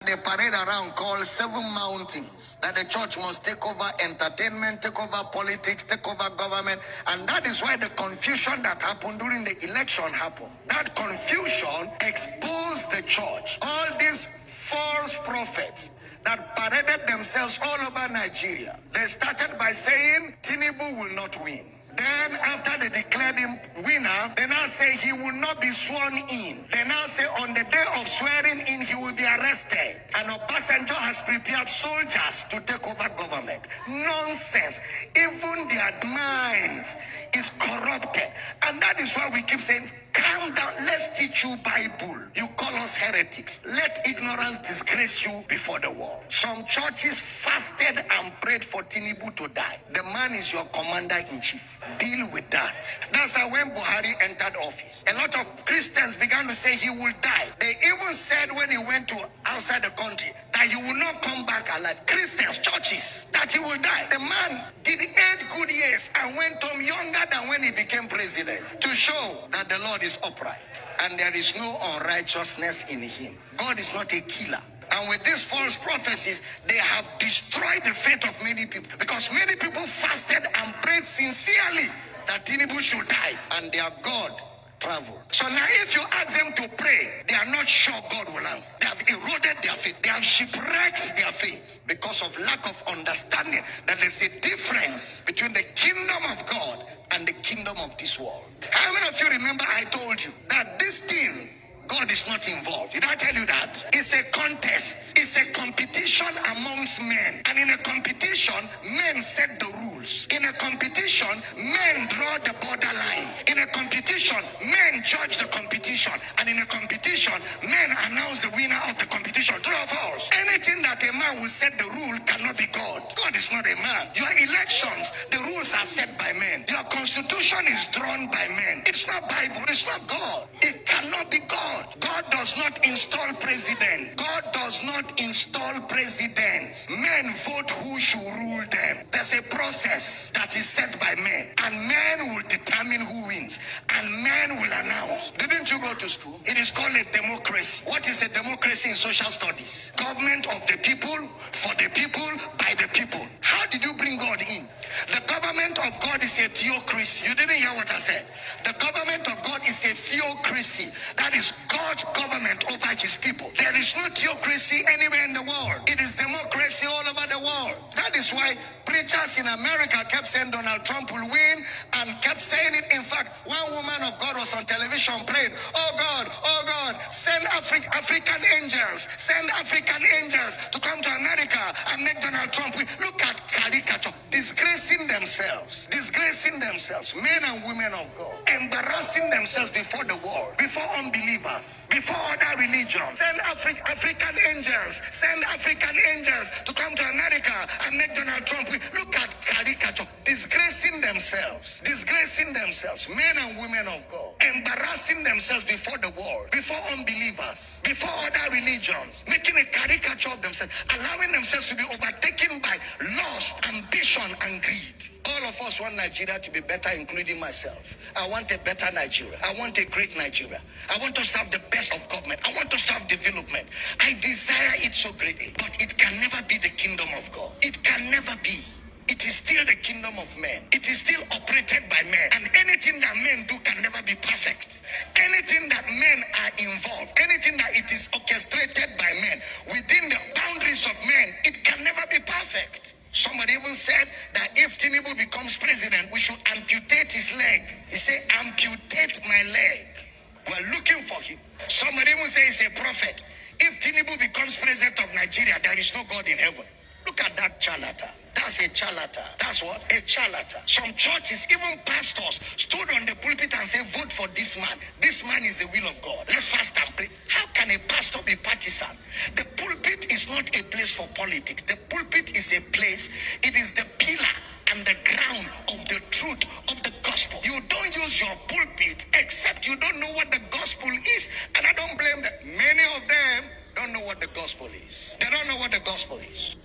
They parade around called 7 mountains that the church must take over entertainment, take over politics, take over government. And that is why the confusion that happened during the election happened. That confusion exposed the church. All these false prophets that paraded themselves all over Nigeria. They started by saying Tinubu will not win. Then after they declared him winner, they now say he will not be sworn in. They now say on the day of swearing in, he will be arrested. And Obasanjo has prepared soldiers to take over government. Nonsense. Even their minds is corrupted. And that is why we keep saying, calm down, let's teach you Bible. You call us heretics. Let ignorance disgrace you before the world. Some churches fasted and prayed for Tinubu to die. The man is your commander-in-chief. Deal with that. That's how when Buhari entered office, a lot of Christians began to say he will die. They even said when he went to outside the country that he will not come back alive. Christians, churches, that he will die. The man did 8 good years and went home younger than when he became president, to show that the Lord is upright and there is no unrighteousness in him. God is not a killer. And with these false prophecies, they have destroyed the faith of many people. Because many people fasted and prayed sincerely that Tinubu should die. And their God traveled. So now if you ask them to pray, they are not sure God will answer. They have eroded their faith. They have shipwrecked their faith because of lack of understanding that there's a difference between the kingdom of God and the kingdom of this world. How many of you remember I told you that this thing, God is not involved? Did I tell you that? It's a contest. It's a competition amongst men. And in a competition, men set the rules. In a competition, men draw the borderlines. In a competition, men judge the competition. And in a competition, men announce the winner of the competition. True or false? Anything that a man will set the rule cannot be God. God is not a man. Your elections, the rules are set by men. Your constitution is drawn by men. It's not Bible. It's not God. It cannot be God. God does not install presidents. God does not install presidents. Men vote who should rule them. There's a process that is set by men. And men will determine who wins. And men will announce. Didn't you go to school? It is called a democracy. What is a democracy in social studies? Government of the people, for the people, by the people. How did you bring God in? The government of God is a theocracy. You didn't hear what I said. The government of God is a theocracy. That is God's government over his people. There is no theocracy anywhere in the world. It is democracy all over the world. That is why preachers in America kept saying Donald Trump will win and kept saying it. In fact, one woman of God was on television praying, oh God, send African angels, send African angels to come to America and make Donald Trump win. Look at caricature. Disgracing themselves, men and women of God, embarrassing themselves before the world, before unbelievers, before other religions. Send African angels to come to America and make Donald Trump win. Look at caricature. Disgracing themselves, men and women of God, embarrassing themselves before the world, before unbelievers, before other religions, making a caricature of themselves, allowing themselves to be overtaken by lust, ambition, and greed. All of us want Nigeria to be better, including myself. I want a better Nigeria. I want a great Nigeria. I want us to have the best of government. I want us to have development. I desire it so greatly. But it can never be the kingdom of God. It can never be. It is still the kingdom of men. It is still operated by men. And anything that men do can never be perfect. Anything that men are involved, anything that it is orchestrated by men, within the boundaries of men, it can never be perfect. Somebody even said that if Tinubu becomes president, we should amputate his leg. He said, amputate my leg. We're looking for him. Somebody even said he's a prophet. If Tinubu becomes president of Nigeria, there is no God in heaven. Look at that charlatan. That's a charlatan. That's what? A charlatan. Some churches, even pastors, stood on the pulpit and said, vote for this man. This man is the will of God. Let's fast and pray. How can a pastor be partisan? The pulpit is not a place for politics. The pulpit is a place, it is the pillar and the ground of the truth of the gospel. You don't use your pulpit except you don't know what the gospel is. And I don't blame them. Many of them don't know what the gospel is. They don't know what the gospel is.